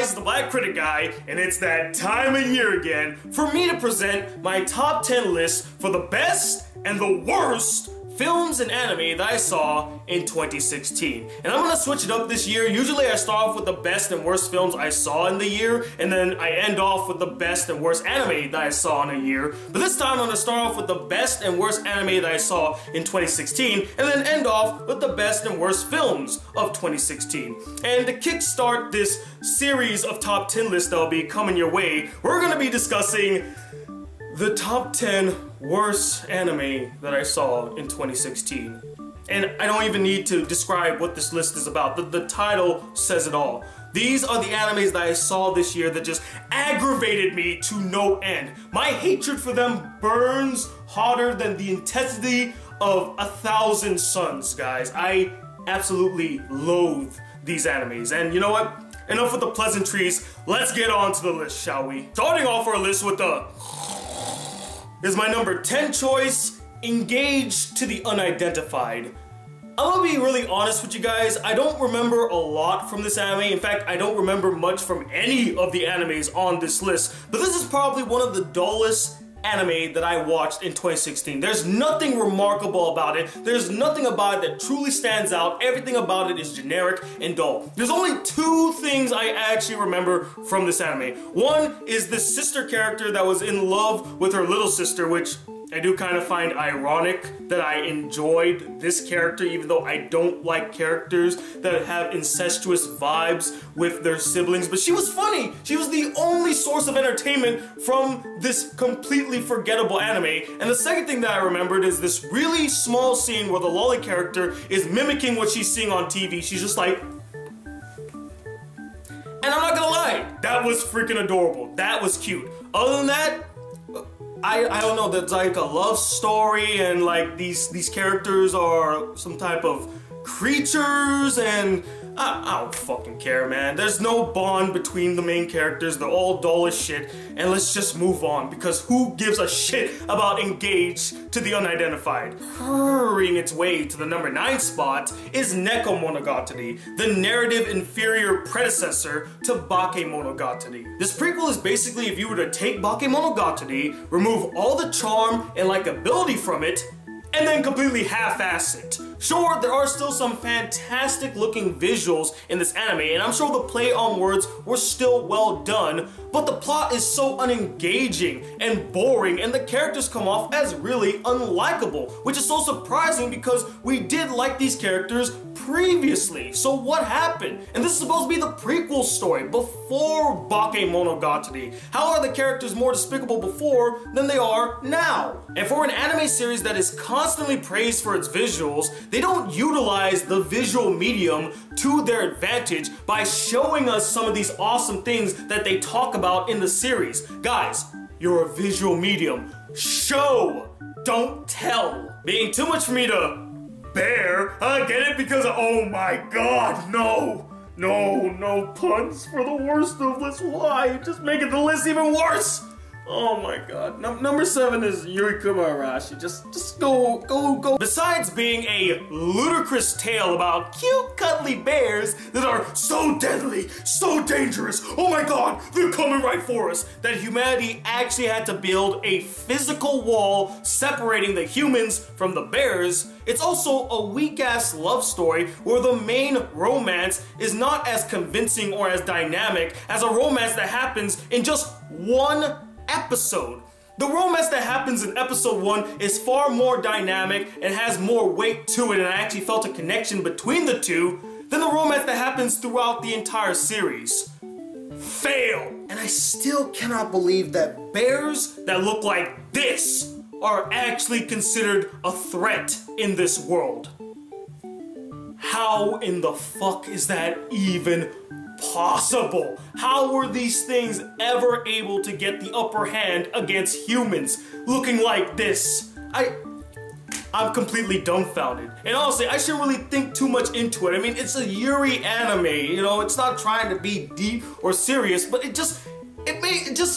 guys, the Black Critic Guy, and it's that time of year again for me to present my top 10 list for the best and the worst films and anime that I saw in 2016. And I'm gonna switch it up this year. Usually I start off with the best and worst films I saw in the year, and then I end off with the best and worst anime that I saw in a year. But this time I'm gonna start off with the best and worst anime that I saw in 2016, and then end off with the best and worst films of 2016. And to kickstart this series of top 10 lists that'll be coming your way, we're gonna be discussing the top 10 worst anime that I saw in 2016. And I don't even need to describe what this list is about. The title says it all. These are the animes that I saw this year that just aggravated me to no end. My hatred for them burns hotter than the intensity of 1,000 suns, guys. I absolutely loathe these animes. And you know what? Enough with the pleasantries. Let's get on to the list, shall we? Starting off our list with is my number 10 choice, Engage to the Unidentified. I'm gonna be really honest with you guys, I don't remember a lot from this anime. In fact, I don't remember much from any of the animes on this list, but this is probably one of the dullest anime that I watched in 2016. There's nothing remarkable about it. There's nothing about it that truly stands out. Everything about it is generic and dull. There's only two things I actually remember from this anime. One is this sister character that was in love with her little sister, which I do kind of find ironic that I enjoyed this character, even though I don't like characters that have incestuous vibes with their siblings. But she was funny. She was the only source of entertainment from this completely forgettable anime. And the second thing that I remembered is this really small scene where the Lolly character is mimicking what she's seeing on TV. She's just like... And I'm not gonna lie, that was freaking adorable. That was cute. Other than that, I don't know, there's like a love story and like these characters are some type of creatures and I don't fucking care, man. There's no bond between the main characters. They're all dull as shit, and let's just move on because who gives a shit about Engage to the Unidentified? Hurrying its way to the number 9 spot is Neko Monogatari, the narrative inferior predecessor to Bakemonogatari. This prequel is basically if you were to take Bakemonogatari, remove all the charm and likability from it, and then completely half-ass it. Sure, there are still some fantastic looking visuals in this anime, and I'm sure the play on words were still well done, but the plot is so unengaging and boring, and the characters come off as really unlikable, which is so surprising because we did like these characters previously. So what happened? And this is supposed to be the prequel story, before Bakemonogatari. How are the characters more despicable before than they are now? And for an anime series that is constantly praised for its visuals, they don't utilize the visual medium to their advantage by showing us some of these awesome things that they talk about in the series. Guys, you're a visual medium. Show, don't tell. Being too much for me to bear, I get it because oh my god, no puns for the worst of this. Why? Just making the list even worse. Oh my god. Number 7 is Yurikuma Arashi. Just go. Besides being a ludicrous tale about cute, cuddly bears that are so deadly, so dangerous, oh my god, they're coming right for us, that humanity actually had to build a physical wall separating the humans from the bears, it's also a weak-ass love story where the main romance is not as convincing or as dynamic as a romance that happens in just one episode. The romance that happens in episode 1 is far more dynamic and has more weight to it, and I actually felt a connection between the two than the romance that happens throughout the entire series. Fail! And I still cannot believe that bears that look like this are actually considered a threat in this world. How in the fuck is that even possible? How were these things ever able to get the upper hand against humans looking like this? I'm completely dumbfounded. And honestly, I shouldn't really think too much into it. I mean, it's a Yuri anime, you know, it's not trying to be deep or serious, but it just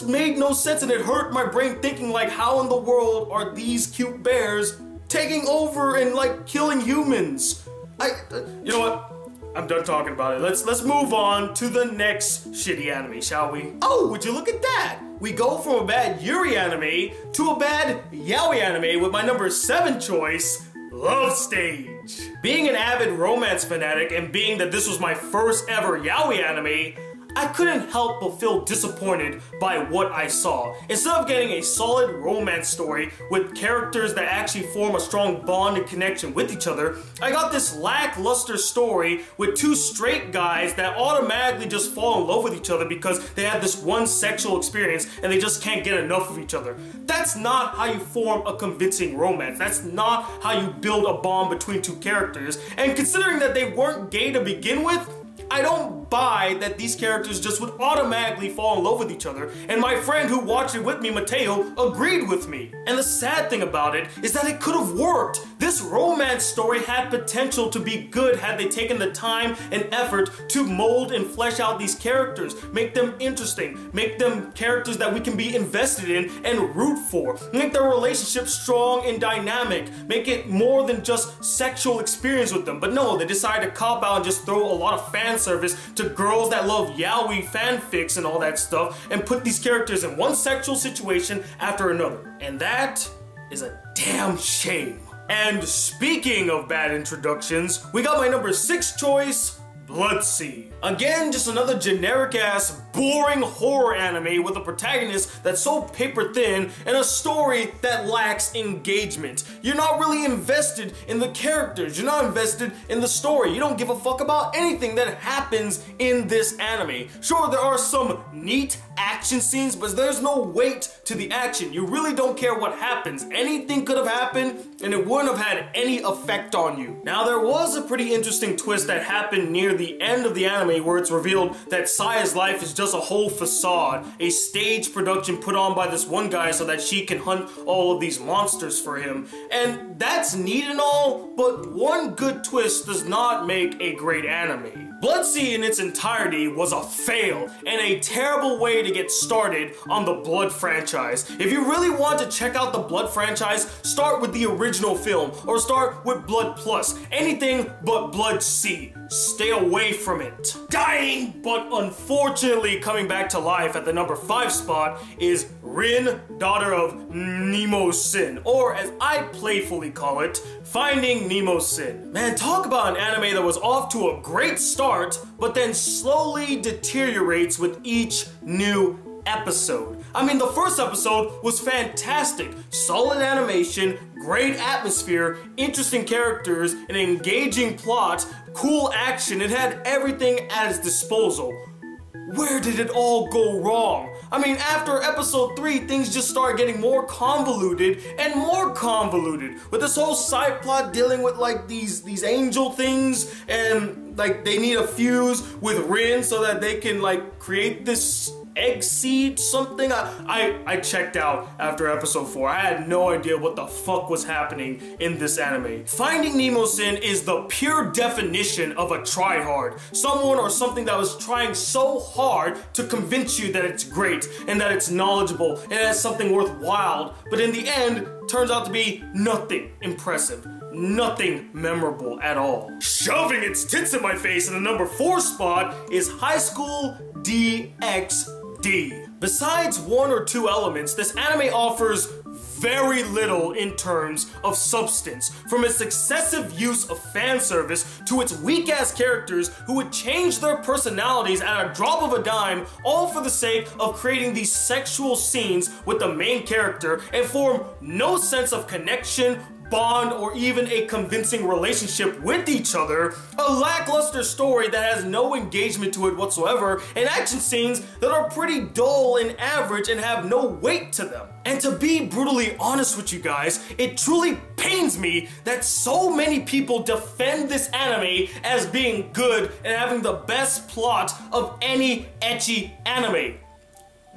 made no sense, and it hurt my brain thinking like, how in the world are these cute bears taking over and like killing humans? You know what? I'm done talking about it. Let's move on to the next shitty anime, shall we? Oh, would you look at that? We go from a bad Yuri anime to a bad yaoi anime with my number 7 choice, Love Stage. Being an avid romance fanatic and being that this was my first ever yaoi anime, I couldn't help but feel disappointed by what I saw. Instead of getting a solid romance story with characters that actually form a strong bond and connection with each other, I got this lackluster story with 2 straight guys that automatically just fall in love with each other because they had this one sexual experience and they just can't get enough of each other. That's not how you form a convincing romance. That's not how you build a bond between 2 characters. And considering that they weren't gay to begin with, I don't buy that these characters just would automatically fall in love with each other, and my friend who watched it with me, Mateo, agreed with me. And the sad thing about it is that it could have worked. This romance story had potential to be good had they taken the time and effort to mold and flesh out these characters, make them interesting, make them characters that we can be invested in and root for, make their relationship strong and dynamic, make it more than just sexual experience with them. But no, they decided to cop out and just throw a lot of fan service to girls that love yaoi fanfics and all that stuff and put these characters in one sexual situation after another. And that is a damn shame. And speaking of bad introductions, we got my number 6 choice, Blood-C. Again, just another generic ass, boring horror anime with a protagonist that's so paper thin and a story that lacks engagement. You're not really invested in the characters, you're not invested in the story, you don't give a fuck about anything that happens in this anime. Sure, there are some neat action scenes, but there's no weight to the action. You really don't care what happens. Anything could have happened and it wouldn't have had any effect on you. Now, there was a pretty interesting twist that happened near the end of the anime where it's revealed that Saya's life is just a whole facade, a stage production put on by this one guy so that she can hunt all of these monsters for him. And that's neat and all, but one good twist does not make a great anime. Blood-C in its entirety was a fail and a terrible way to get started on the Blood franchise. If you really want to check out the Blood franchise, start with the original film or start with Blood Plus. Anything but Blood-C. Stay away from it. Dying, but unfortunately coming back to life at the number 5 spot is Rin, daughter of Nemo-Sin, or as I playfully call it, Finding Nemo-Sin. Man, talk about an anime that was off to a great start, but then slowly deteriorates with each new episode. I mean, the first episode was fantastic. Solid animation, great atmosphere, interesting characters, an engaging plot, cool action. It had everything at its disposal. Where did it all go wrong? I mean, after episode 3, things just started getting more convoluted and more convoluted, with this whole side plot dealing with like these angel things, and like they need a fuse with Rin so that they can like create this egg seed something. I checked out after episode 4. I had no idea what the fuck was happening in this anime. Finding Nemo-Sin is the pure definition of a tryhard. Someone or something that was trying so hard to convince you that it's great and that it's knowledgeable and it has something worthwhile, but in the end turns out to be nothing impressive. Nothing memorable at all. Shoving its tits in my face in the number 4 spot is High School DxD. Besides 1 or 2 elements, this anime offers very little in terms of substance, from its excessive use of fan service to its weak-ass characters who would change their personalities at a drop of a dime, all for the sake of creating these sexual scenes with the main character and form no sense of connection, bond, or even a convincing relationship with each other, a lackluster story that has no engagement to it whatsoever, and action scenes that are pretty dull and average and have no weight to them. And to be brutally honest with you guys, it truly pains me that so many people defend this anime as being good and having the best plot of any ecchi anime.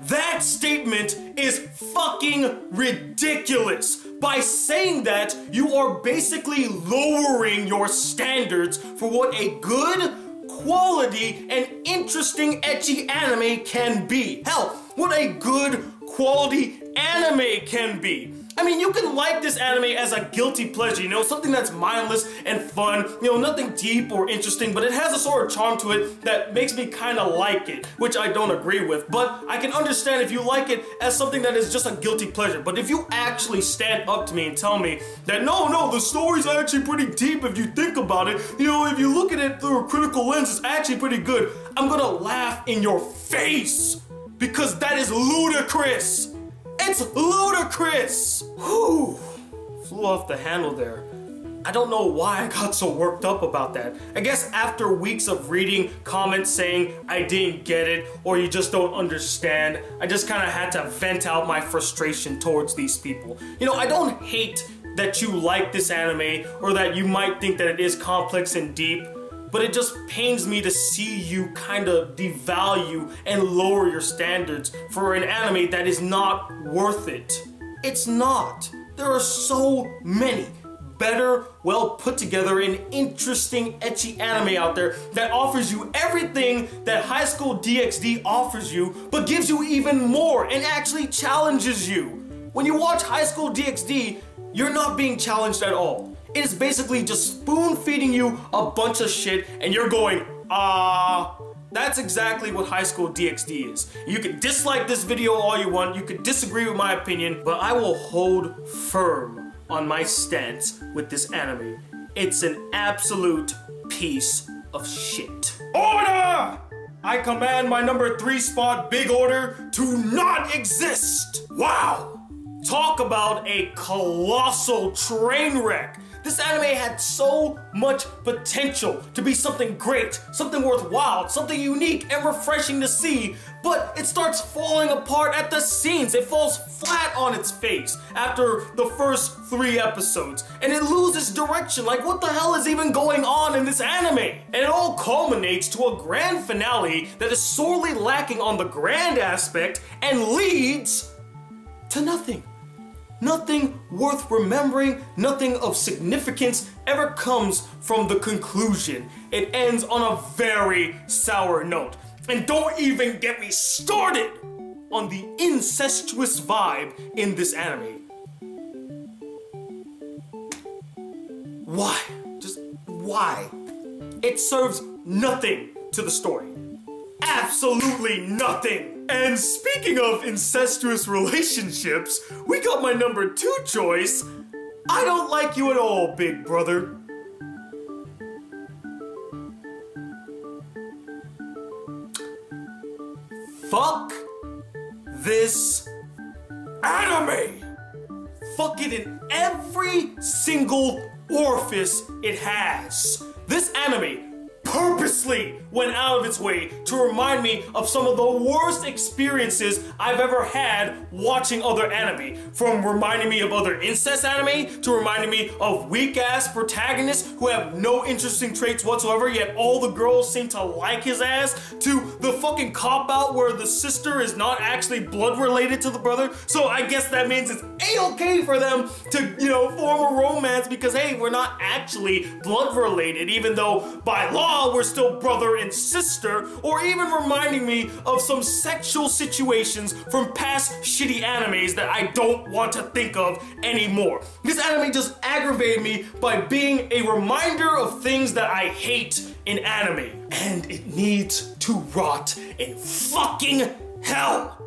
That statement is fucking ridiculous. By saying that, you are basically lowering your standards for what a good, quality, and interesting ecchi anime can be. Hell, what a good, quality anime can be. I mean, you can like this anime as a guilty pleasure, you know, something that's mindless and fun, you know, nothing deep or interesting, but it has a sort of charm to it that makes me kind of like it, which I don't agree with. But I can understand if you like it as something that is just a guilty pleasure. But if you actually stand up to me and tell me that no, the story's actually pretty deep if you think about it, you know, if you look at it through a critical lens, it's actually pretty good, I'm gonna laugh in your face because that is ludicrous. It's ludicrous! Whew. Flew off the handle there. I don't know why I got so worked up about that. I guess after weeks of reading comments saying I didn't get it or you just don't understand, I just kind of had to vent out my frustration towards these people. You know, I don't hate that you like this anime or that you might think that it is complex and deep, but it just pains me to see you kind of devalue and lower your standards for an anime that is not worth it. It's not. There are so many better, well put together and interesting ecchi anime out there that offers you everything that High School DxD offers you, but gives you even more and actually challenges you. When you watch High School DxD, you're not being challenged at all. It is basically just spoon feeding you a bunch of shit and you're going, that's exactly what High School DxD is. You can dislike this video all you want, you can disagree with my opinion, but I will hold firm on my stance with this anime. It's an absolute piece of shit. Order! I command my number 3 spot Big Order to not exist! Wow! Talk about a colossal train wreck. This anime had so much potential to be something great, something worthwhile, something unique and refreshing to see, but it starts falling apart at the seams. It falls flat on its face after the first 3 episodes, and it loses direction. Like, what the hell is even going on in this anime? And it all culminates to a grand finale that is sorely lacking on the grand aspect and leads to nothing. Nothing worth remembering, nothing of significance ever comes from the conclusion. It ends on a very sour note. And don't even get me started on the incestuous vibe in this anime. Why? Just why? It serves nothing to the story. Absolutely nothing. And speaking of incestuous relationships, we got my number 2 choice. I don't like you at all, big brother. Fuck this anime. Fuck it in every single orifice it has. This anime purposely went out of its way to remind me of some of the worst experiences I've ever had watching other anime. From reminding me of other incest anime, to reminding me of weak-ass protagonists who have no interesting traits whatsoever, yet all the girls seem to like his ass, to the fucking cop-out where the sister is not actually blood-related to the brother, so I guess that means it's A-okay for them to, you know, form a romance because, hey, we're not actually blood-related, even though by law we're still brother and sister, or even reminding me of some sexual situations from past shitty animes that I don't want to think of anymore. This anime just aggravated me by being a reminder of things that I hate in anime, and it needs to rot in fucking hell.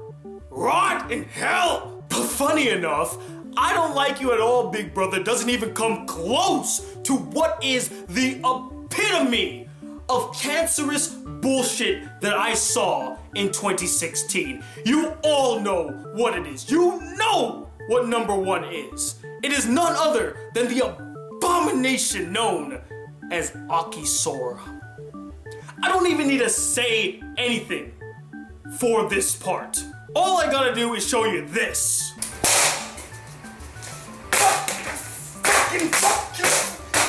Rot in hell! But funny enough, I don't like you at all, big brother doesn't even come close to what is the epitome of cancerous bullshit that I saw in 2016. You all know what it is. You know what number 1 is. It is none other than the abomination known as Akisora. I don't even need to say anything for this part. All I gotta do is show you this.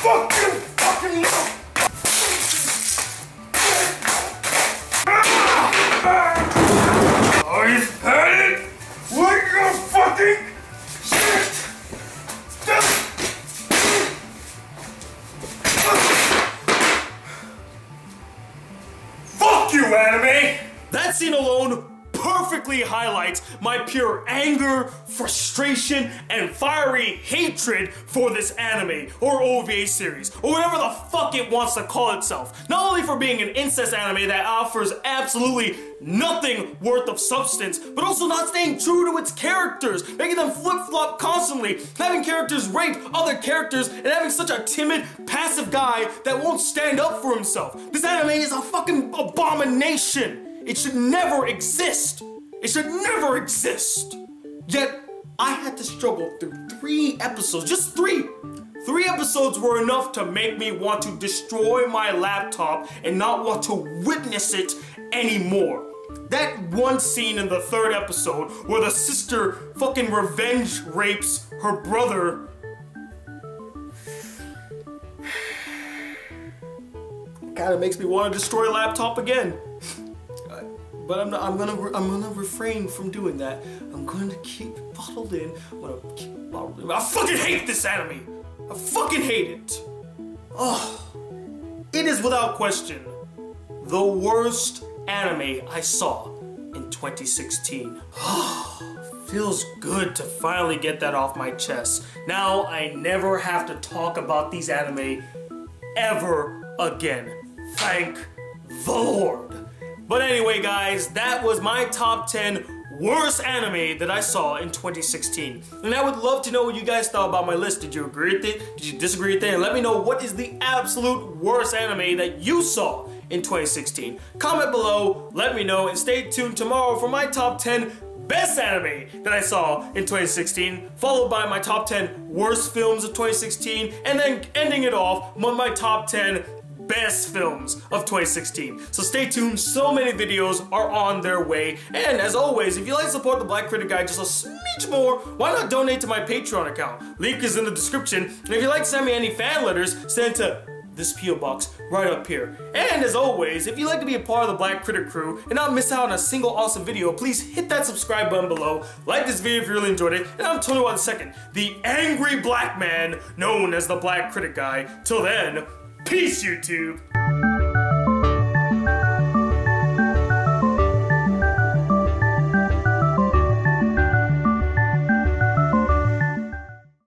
Fucking I've had it! What the fucking shit! Fuck you, anime! That scene alone perfectly highlights my pure anger, frustration, and fiery hatred for this anime or OVA series, or whatever the fuck it wants to call itself. Not only for being an incest anime that offers absolutely nothing worth of substance, but also not staying true to its characters, making them flip-flop constantly, having characters rape other characters, and having such a timid, passive guy that won't stand up for himself. This anime is a fucking abomination. It should never exist. It should never exist. Yet, I had to struggle through 3 episodes, just 3. 3 episodes were enough to make me want to destroy my laptop and not want to witness it anymore. That one scene in the 3rd episode where the sister fucking revenge rapes her brother kind of makes me want to destroy a laptop again. But I'm gonna refrain from doing that. I'm going to keep it bottled in. I'm gonna keep it bottled in. I fucking hate this anime. I fucking hate it. Oh, it is without question the worst anime I saw in 2016. Feels good to finally get that off my chest. Now I never have to talk about these anime ever again. Thank the Lord. But anyway, guys, that was my top 10 worst anime that I saw in 2016. And I would love to know what you guys thought about my list. Did you agree with it? Did you disagree with it? And let me know what is the absolute worst anime that you saw in 2016. Comment below, let me know, and stay tuned tomorrow for my top 10 best anime that I saw in 2016, followed by my top 10 worst films of 2016, and then ending it off with my top 10 best films of 2016. So stay tuned, so many videos are on their way. And as always, if you like to support the Black Critic Guy just a smidge more, why not donate to my Patreon account? Link is in the description. And if you like to send me any fan letters, send it to this P.O. box right up here. And as always, if you'd like to be a part of the Black Critic crew and not miss out on a single awesome video, please hit that subscribe button below, like this video if you really enjoyed it, and I'm Tony Watt II, the angry black man known as the Black Critic Guy. Till then, peace, YouTube!